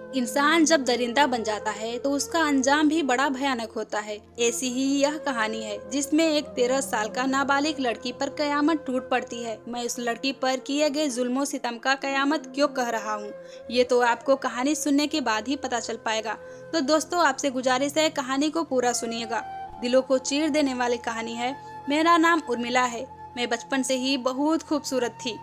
इंसान जब दरिंदा बन जाता है तो उसका अंजाम भी बड़ा भयानक होता है। ऐसी ही यह कहानी है जिसमें एक 13 साल का नाबालिग लड़की पर कयामत टूट पड़ती है। मैं उस लड़की पर किए गए जुल्मों सितम का कयामत क्यों कह रहा हूँ, ये तो आपको कहानी सुनने के बाद ही पता चल पाएगा। तो दोस्तों, आपसे गुजारिश है, कहानी को पूरा सुनिएगा। दिलों को चीर देने वाली कहानी है। मेरा नाम उर्मिला है। मैं बचपन से ही बहुत खूबसूरत थी।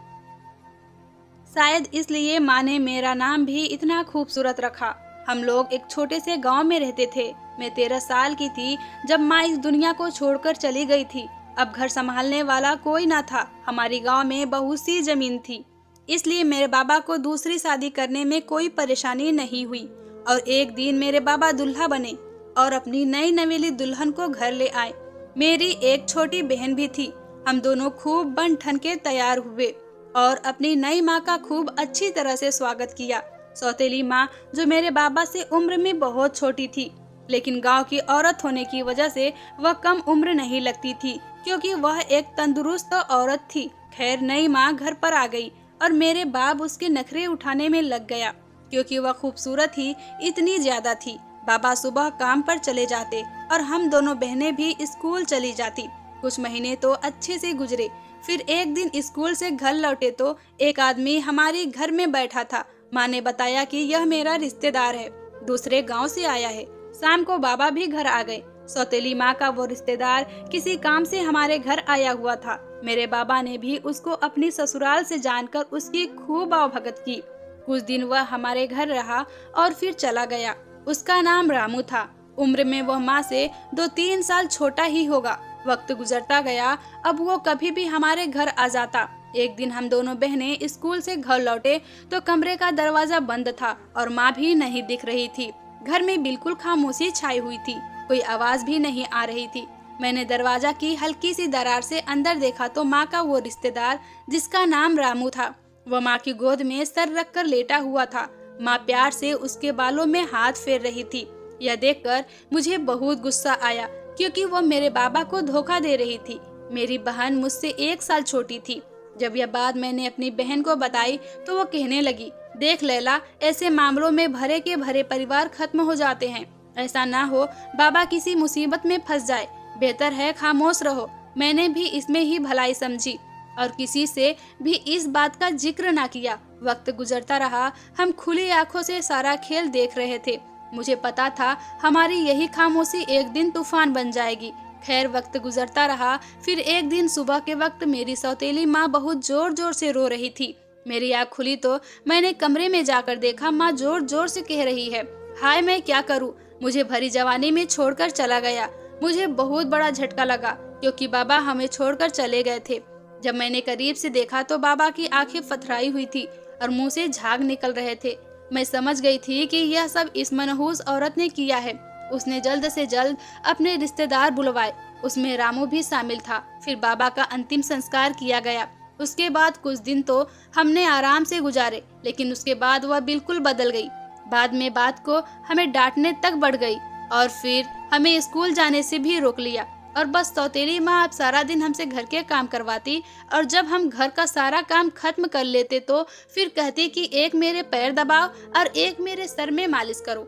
शायद इसलिए माँ ने मेरा नाम भी इतना खूबसूरत रखा। हम लोग एक छोटे से गांव में रहते थे। मैं 13 साल की थी जब माँ इस दुनिया को छोड़कर चली गई थी। अब घर संभालने वाला कोई ना था। हमारी गांव में बहुत सी जमीन थी, इसलिए मेरे बाबा को दूसरी शादी करने में कोई परेशानी नहीं हुई। और एक दिन मेरे बाबा दूल्हा बने और अपनी नई नवेली दुल्हन को घर ले आए। मेरी एक छोटी बहन भी थी। हम दोनों खूब बन ठन के तैयार हुए और अपनी नई माँ का खूब अच्छी तरह से स्वागत किया। सौतेली माँ, जो मेरे बाबा से उम्र में बहुत छोटी थी, लेकिन गांव की औरत होने की वजह से वह कम उम्र नहीं लगती थी, क्योंकि वह एक तंदुरुस्त औरत थी। खैर, नई माँ घर पर आ गई और मेरे बाप उसके नखरे उठाने में लग गया, क्योंकि वह खूबसूरत ही इतनी ज्यादा थी। बाबा सुबह काम पर चले जाते और हम दोनों बहनें भी स्कूल चली जाती। कुछ महीने तो अच्छे से गुजरे। फिर एक दिन स्कूल से घर लौटे तो एक आदमी हमारे घर में बैठा था। माँ ने बताया कि यह मेरा रिश्तेदार है, दूसरे गांव से आया है। शाम को बाबा भी घर आ गए। सौतेली माँ का वो रिश्तेदार किसी काम से हमारे घर आया हुआ था। मेरे बाबा ने भी उसको अपनी ससुराल से जानकर उसकी खूब आवभगत की। कुछ दिन वह हमारे घर रहा और फिर चला गया। उसका नाम रामू था। उम्र में वह माँ से 2-3 साल छोटा ही होगा। वक्त गुजरता गया। अब वो कभी भी हमारे घर आ जाता। एक दिन हम दोनों बहनें स्कूल से घर लौटे तो कमरे का दरवाजा बंद था और माँ भी नहीं दिख रही थी। घर में बिल्कुल खामोशी छाई हुई थी। कोई आवाज भी नहीं आ रही थी। मैंने दरवाजा की हल्की सी दरार से अंदर देखा तो माँ का वो रिश्तेदार, जिसका नाम रामू था, वह माँ की गोद में सर रखकर लेटा हुआ था। माँ प्यार से उसके बालों में हाथ फेर रही थी। यह देखकर मुझे बहुत गुस्सा आया, क्योंकि वो मेरे बाबा को धोखा दे रही थी। मेरी बहन मुझसे 1 साल छोटी थी। जब यह बात मैंने अपनी बहन को बताई तो वो कहने लगी, देख लैला, ऐसे मामलों में भरे के भरे परिवार खत्म हो जाते हैं। ऐसा ना हो बाबा किसी मुसीबत में फंस जाए। बेहतर है खामोश रहो। मैंने भी इसमें ही भलाई समझी और किसी से भी इस बात का जिक्र ना किया। वक्त गुजरता रहा। हम खुली आंखों से सारा खेल देख रहे थे। मुझे पता था हमारी यही खामोशी एक दिन तूफान बन जाएगी। खैर, वक्त गुजरता रहा। फिर एक दिन सुबह के वक्त मेरी सौतेली माँ बहुत जोर जोर से रो रही थी। मेरी आँख खुली तो मैंने कमरे में जाकर देखा, माँ जोर जोर से कह रही है, हाय मैं क्या करूँ, मुझे भरी जवानी में छोड़कर चला गया। मुझे बहुत बड़ा झटका लगा, क्योंकि बाबा हमें छोड़कर चले गए थे। जब मैंने करीब से देखा तो बाबा की आंखें पथराई हुई थी और मुंह से झाग निकल रहे थे। मैं समझ गई थी कि यह सब इस मनहूस औरत ने किया है। उसने जल्द से जल्द अपने रिश्तेदार बुलवाए, उसमें रामू भी शामिल था। फिर बाबा का अंतिम संस्कार किया गया। उसके बाद कुछ दिन तो हमने आराम से गुजारे, लेकिन उसके बाद वह बिल्कुल बदल गई। बाद में बात को हमें डांटने तक बढ़ गई और फिर हमें स्कूल जाने से भी रोक लिया। और बस सौतेली माँ अब सारा दिन हमसे घर के काम करवाती और जब हम घर का सारा काम खत्म कर लेते तो फिर कहती कि एक मेरे पैर दबाओ और एक मेरे सर में मालिश करो।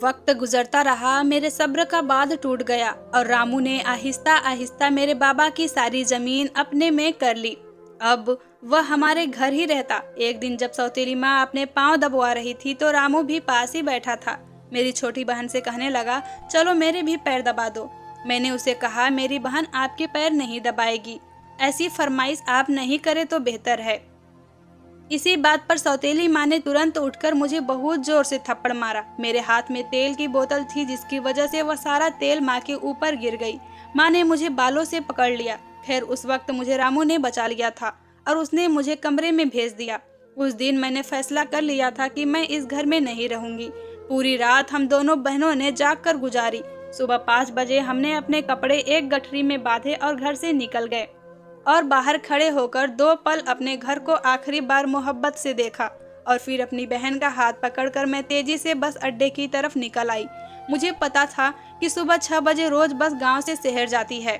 वक्त गुजरता रहा। मेरे सब्र का बांध टूट गया और रामू ने आहिस्ता आहिस्ता मेरे बाबा की सारी जमीन अपने में कर ली। अब वह हमारे घर ही रहता। एक दिन जब सौतेली माँ अपने पाँव दबवा रही थी तो रामू भी पास ही बैठा था। मेरी छोटी बहन से कहने लगा, चलो मेरे भी पैर दबा दो। मैंने उसे कहा, मेरी बहन आपके पैर नहीं दबाएगी। ऐसी फरमाइश आप नहीं करे तो बेहतर है। इसी बात पर सौतेली माँ ने तुरंत उठकर मुझे बहुत जोर से थप्पड़ मारा। मेरे हाथ में तेल की बोतल थी, जिसकी वजह से वह सारा तेल माँ के ऊपर गिर गई। माँ ने मुझे बालों से पकड़ लिया। खैर, उस वक्त मुझे रामू ने बचा लिया था और उसने मुझे कमरे में भेज दिया। उस दिन मैंने फैसला कर लिया था कि मैं इस घर में नहीं रहूंगी। पूरी रात हम दोनों बहनों ने जाग कर गुजारी। सुबह 5 बजे हमने अपने कपड़े एक गठरी में बांधे और घर से निकल गए और बाहर खड़े होकर 2 पल अपने घर को आखिरी बार मोहब्बत से देखा और फिर अपनी बहन का हाथ पकड़कर मैं तेजी से बस अड्डे की तरफ निकल आई। मुझे पता था कि सुबह 6 बजे रोज बस गांव से शहर जाती है।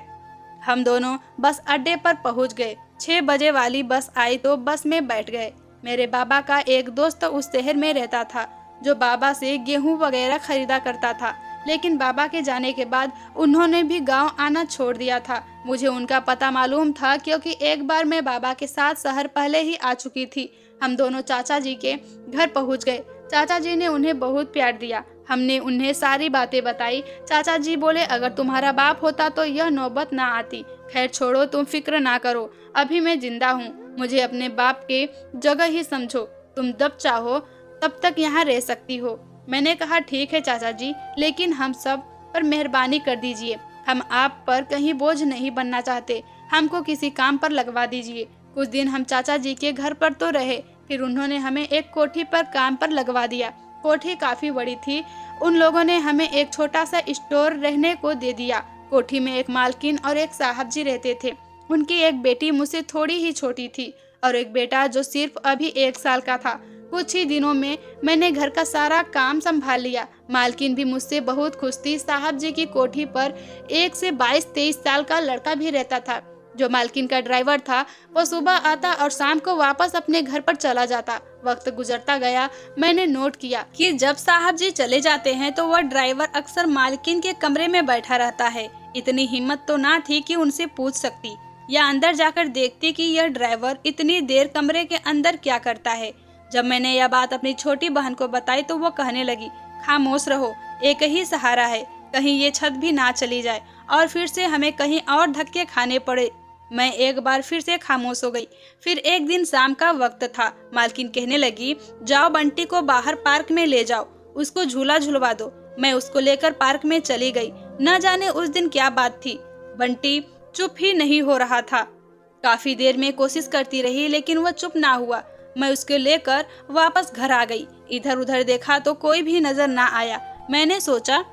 हम दोनों बस अड्डे पर पहुंच गए। 6 बजे वाली बस आई तो बस में बैठ गए। मेरे बाबा का एक दोस्त उस शहर में रहता था। जो बाबा से गेहूं वगैरह खरीदा करता था। लेकिन बाबा के जाने के बाद उन्होंने भी गांव आना छोड़ दिया था। मुझे उनका पता मालूम था क्योंकि एक बार मैं बाबा के साथ शहर पहले ही आ चुकी थी। हम दोनों चाचा जी के घर पहुंच गए। चाचा जी ने उन्हें बहुत प्यार दिया। हमने उन्हें सारी बातें बताई। चाचा जी बोले, अगर तुम्हारा बाप होता तो यह नौबत ना आती। खैर छोड़ो, तुम फिक्र ना करो, अभी मैं जिंदा हूँ। मुझे अपने बाप के जगह ही समझो। तुम जब चाहो तब तक यहाँ रह सकती हो। मैंने कहा, ठीक है चाचा जी, लेकिन हम सब पर मेहरबानी कर दीजिए। हम आप पर कहीं बोझ नहीं बनना चाहते। हमको किसी काम पर लगवा दीजिए। कुछ दिन हम चाचा जी के घर पर तो रहे, फिर उन्होंने हमें एक कोठी पर काम पर लगवा दिया। कोठी काफी बड़ी थी। उन लोगों ने हमें एक छोटा सा स्टोर रहने को दे दिया। कोठी में एक मालकिन और एक साहब जी रहते थे। उनकी एक बेटी मुझसे थोड़ी ही छोटी थी और एक बेटा जो सिर्फ अभी 1 साल का था। कुछ ही दिनों में मैंने घर का सारा काम संभाल लिया। मालकिन भी मुझसे बहुत खुश थी। साहब जी की कोठी पर 1 से 22-23 साल का लड़का भी रहता था। जो मालकिन का ड्राइवर था, वो सुबह आता और शाम को वापस अपने घर पर चला जाता। वक्त गुजरता गया। मैंने नोट किया कि जब साहब जी चले जाते हैं तो वह ड्राइवर अक्सर मालकिन के कमरे में बैठा रहता है। इतनी हिम्मत तो ना थी कि उनसे पूछ सकती या अंदर जाकर देखती कि यह ड्राइवर इतनी देर कमरे के अंदर क्या करता है। जब मैंने यह बात अपनी छोटी बहन को बताई तो वो कहने लगी, खामोश रहो, एक ही सहारा है, कहीं ये छत भी ना चली जाए और फिर से हमें कहीं और धक्के खाने पड़े। मैं एक बार फिर से खामोश हो गई। फिर एक दिन शाम का वक्त था। मालकिन कहने लगी, जाओ बंटी को बाहर पार्क में ले जाओ, उसको झूला झुलवा दो। मैं उसको लेकर पार्क में चली गई। न जाने उस दिन क्या बात थी, बंटी चुप ही नहीं हो रहा था। काफी देर में कोशिश करती रही लेकिन वह चुप ना हुआ। मैं उसको लेकर वापस घर आ गई। इधर उधर देखा तो कोई भी नजर ना आया। मैंने सोचा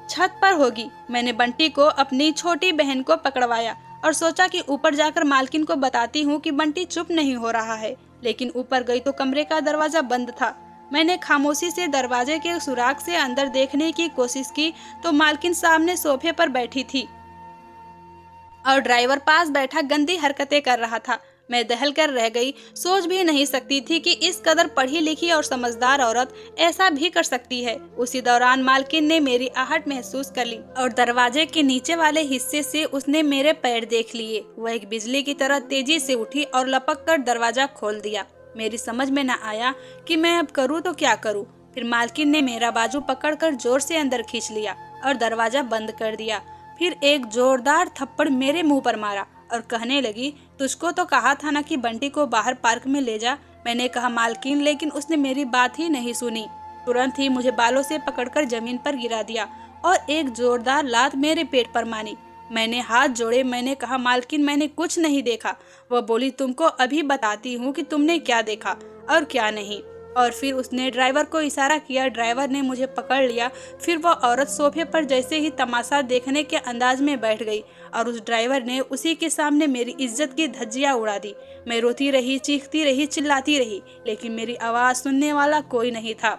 छत पर होगी। मैंने बंटी को अपनी छोटी बहन को पकड़वाया और सोचा कि ऊपर जाकर मालकिन को बताती हूँ कि बंटी चुप नहीं हो रहा है। लेकिन ऊपर गई तो कमरे का दरवाजा बंद था। मैंने खामोशी से दरवाजे के सुराख से अंदर देखने की कोशिश की तो मालकिन सामने सोफे पर बैठी थी और ड्राइवर पास बैठा गंदी हरकतें कर रहा था। मैं दहल कर रह गई। सोच भी नहीं सकती थी कि इस कदर पढ़ी लिखी और समझदार औरत ऐसा भी कर सकती है। उसी दौरान मालकिन ने मेरी आहट महसूस कर ली और दरवाजे के नीचे वाले हिस्से से उसने मेरे पैर देख लिए। वह एक बिजली की तरह तेजी से उठी और लपक कर दरवाजा खोल दिया। मेरी समझ में न आया कि मैं अब करूँ तो क्या करूँ। फिर मालकिन ने मेरा बाजू पकड़कर जोर से अंदर खींच लिया और दरवाजा बंद कर दिया। फिर एक जोरदार थप्पड़ मेरे मुंह पर मारा और कहने लगी, तुझको तो कहा था ना कि बंटी को बाहर पार्क में ले जा। मैंने कहा मालकिन, लेकिन उसने मेरी बात ही नहीं सुनी। तुरंत ही मुझे बालों से पकड़कर जमीन पर गिरा दिया और एक जोरदार लात मेरे पेट पर मारी। मैंने हाथ जोड़े। मैंने कहा, मालकिन मैंने कुछ नहीं देखा। वह बोली, तुमको अभी बताती हूँ कि तुमने क्या देखा और क्या नहीं। और फिर उसने ड्राइवर को इशारा किया। ड्राइवर ने मुझे पकड़ लिया। फिर वह औरत सोफे पर जैसे ही तमाशा देखने के अंदाज में बैठ गई और उस ड्राइवर ने उसी के सामने मेरी इज्जत की धज्जियां उड़ा दी। मैं रोती रही, चीखती रही, चिल्लाती रही, लेकिन मेरी आवाज़ सुनने वाला कोई नहीं था।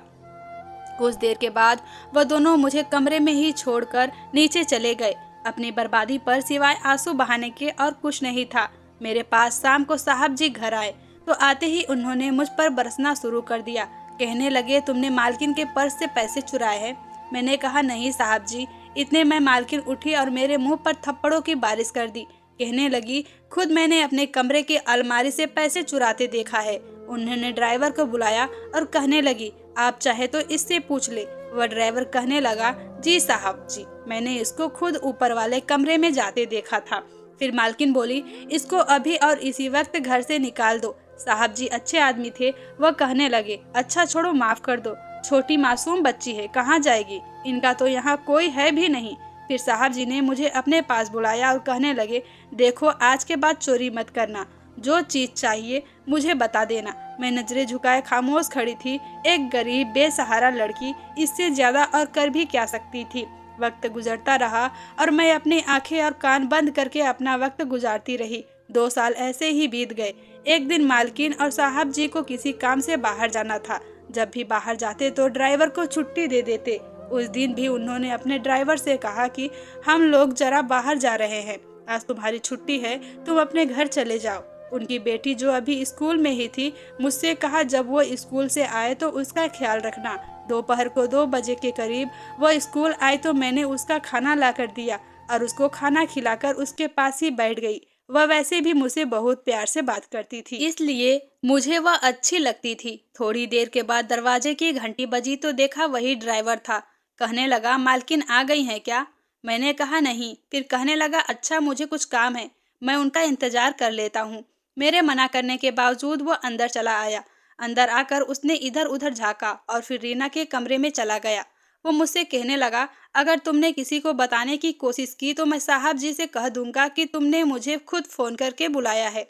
कुछ देर के बाद वह दोनों मुझे कमरे में ही छोड़कर नीचे चले गए। अपनी बर्बादी पर सिवाय आंसू बहाने के और कुछ नहीं था मेरे पास। शाम को साहब जी घर आए तो आते ही उन्होंने मुझ पर बरसना शुरू कर दिया। कहने लगे, तुमने मालकिन के पर्स से पैसे चुराए हैं। मैंने कहा, नहीं साहब जी। इतने में मालकिन उठी और मेरे मुंह पर थप्पड़ों की बारिश कर दी। कहने लगी, खुद मैंने अपने कमरे की अलमारी से पैसे चुराते देखा है। उन्होंने ड्राइवर को बुलाया और कहने लगी, आप चाहे तो इससे पूछ ले। वह ड्राइवर कहने लगा, जी साहब जी, मैंने इसको खुद ऊपर वाले कमरे में जाते देखा था। फिर मालकिन बोली, इसको अभी और इसी वक्त घर से निकाल दो। साहब जी अच्छे आदमी थे। वह कहने लगे, अच्छा छोड़ो, माफ कर दो, छोटी मासूम बच्ची है, कहाँ जाएगी, इनका तो यहाँ कोई है भी नहीं। फिर साहब जी ने मुझे अपने पास बुलाया और कहने लगे, देखो आज के बाद चोरी मत करना, जो चीज चाहिए मुझे बता देना। मैं नजरें झुकाए खामोश खड़ी थी। एक गरीब बेसहारा लड़की इससे ज्यादा और कर भी क्या सकती थी। वक्त गुजरता रहा और मैं अपनी आंखें और कान बंद करके अपना वक्त गुजारती रही। 2 साल ऐसे ही बीत गए। एक दिन मालकिन और साहब जी को किसी काम से बाहर जाना था। जब भी बाहर जाते तो ड्राइवर को छुट्टी दे देते। उस दिन भी उन्होंने अपने ड्राइवर से कहा कि हम लोग जरा बाहर जा रहे हैं, आज तुम्हारी छुट्टी है, तुम अपने घर चले जाओ। उनकी बेटी जो अभी स्कूल में ही थी मुझसे कहा जब वो स्कूल से आए तो उसका ख्याल रखना। दोपहर को 2 बजे के करीब वो स्कूल आई तो मैंने उसका खाना ला कर दिया और उसको खाना खिलाकर उसके पास ही बैठ गई। वह वैसे भी मुझसे बहुत प्यार से बात करती थी, इसलिए मुझे वह अच्छी लगती थी। थोड़ी देर के बाद दरवाजे की घंटी बजी तो देखा वही ड्राइवर था। कहने लगा, मालकिन आ गई हैं क्या? मैंने कहा नहीं। फिर कहने लगा, अच्छा मुझे कुछ काम है, मैं उनका इंतजार कर लेता हूँ। मेरे मना करने के बावजूद वो अंदर चला आया। अंदर आकर उसने इधर उधर झाँका और फिर रीना के कमरे में चला गया। वो मुझसे कहने लगा, अगर तुमने किसी को बताने की कोशिश की तो मैं साहब जी से कह दूंगा कि तुमने मुझे खुद फोन करके बुलाया है।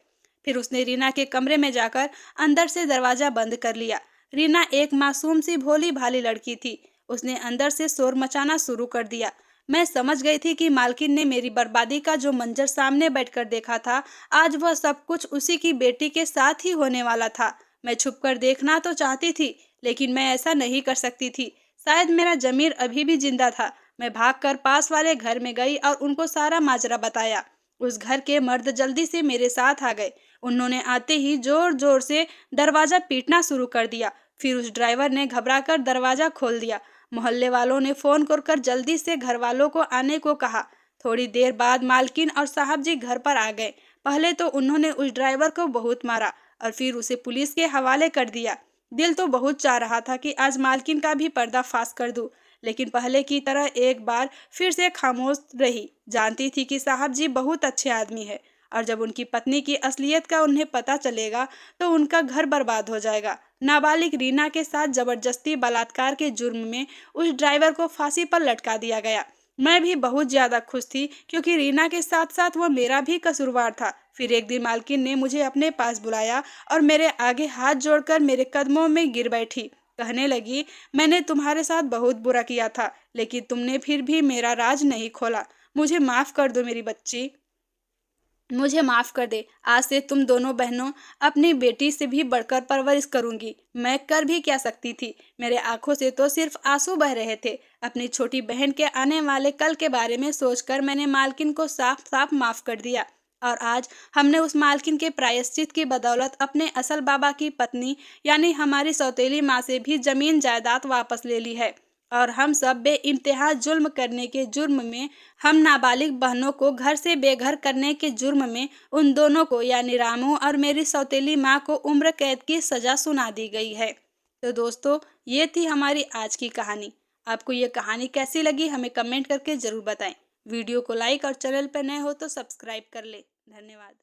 फिर उसने रीना के कमरे में जाकर अंदर से दरवाजा बंद कर लिया। रीना एक मासूम सी भोली भाली लड़की थी। उसने अंदर से शोर मचाना शुरू कर दिया। मैं समझ गई थी कि मालकिन ने मेरी बर्बादी का जो मंजर सामने बैठकर देखा था, आज वह सब कुछ उसी की बेटी के साथ ही होने वाला था। मैं छुपकर देखना तो चाहती थी, लेकिन मैं ऐसा नहीं कर सकती थी। शायद मेरा जमीर अभी भी जिंदा था। मैं भागकर पास वाले घर में गई और उनको सारा माजरा बताया। उस घर के मर्द जल्दी से मेरे साथ आ गए। उन्होंने आते ही जोर जोर से दरवाजा पीटना शुरू कर दिया। फिर उस ड्राइवर ने घबराकर दरवाजा खोल दिया। मोहल्ले वालों ने फोन कर जल्दी से घर वालों को आने को कहा। थोड़ी देर बाद मालकिन और साहब जी घर पर आ गए। पहले तो उन्होंने उस ड्राइवर को बहुत मारा और फिर उसे पुलिस के हवाले कर दिया। दिल तो बहुत चाह रहा था कि आज मालकिन का भी पर्दाफाश कर दूं, लेकिन पहले की तरह एक बार फिर से खामोश रही। जानती थी कि साहब जी बहुत अच्छे आदमी है और जब उनकी पत्नी की असलियत का उन्हें पता चलेगा तो उनका घर बर्बाद हो जाएगा। नाबालिग रीना के साथ जबरदस्ती बलात्कार के जुर्म में उस ड्राइवर को फांसी पर लटका दिया गया। मैं भी बहुत ज्यादा खुश थी क्योंकि रीना के साथ साथ वो मेरा भी कसूरवार था। फिर एक दिन मालकिन ने मुझे अपने पास बुलाया और मेरे आगे हाथ जोड़कर मेरे कदमों में गिर बैठी। कहने लगी, मैंने तुम्हारे साथ बहुत बुरा किया था, लेकिन तुमने फिर भी मेरा राज नहीं खोला। मुझे माफ कर दो मेरी बच्ची, मुझे माफ कर दे। आज से तुम दोनों बहनों अपनी बेटी से भी बढ़कर परवरिश करूंगी। मैं कर भी क्या सकती थी? मेरे आंखों से तो सिर्फ आंसू बह रहे थे। अपनी छोटी बहन के आने वाले कल के बारे में सोचकर मैंने मालकिन को साफ साफ माफ कर दिया। और आज हमने उस मालकिन के प्रायश्चित की बदौलत अपने असल बाबा की पत्नी यानी हमारी सौतेली माँ से भी जमीन जायदाद वापस ले ली है। और हम सब बेइंतहा जुल्म करने के जुर्म में, हम नाबालिग बहनों को घर से बेघर करने के जुर्म में उन दोनों को यानी रामू और मेरी सौतेली माँ को उम्र कैद की सजा सुना दी गई है। तो दोस्तों, ये थी हमारी आज की कहानी। आपको ये कहानी कैसी लगी हमें कमेंट करके जरूर बताएं। वीडियो को लाइक और चैनल पर नए हो तो सब्सक्राइब कर ले। धन्यवाद।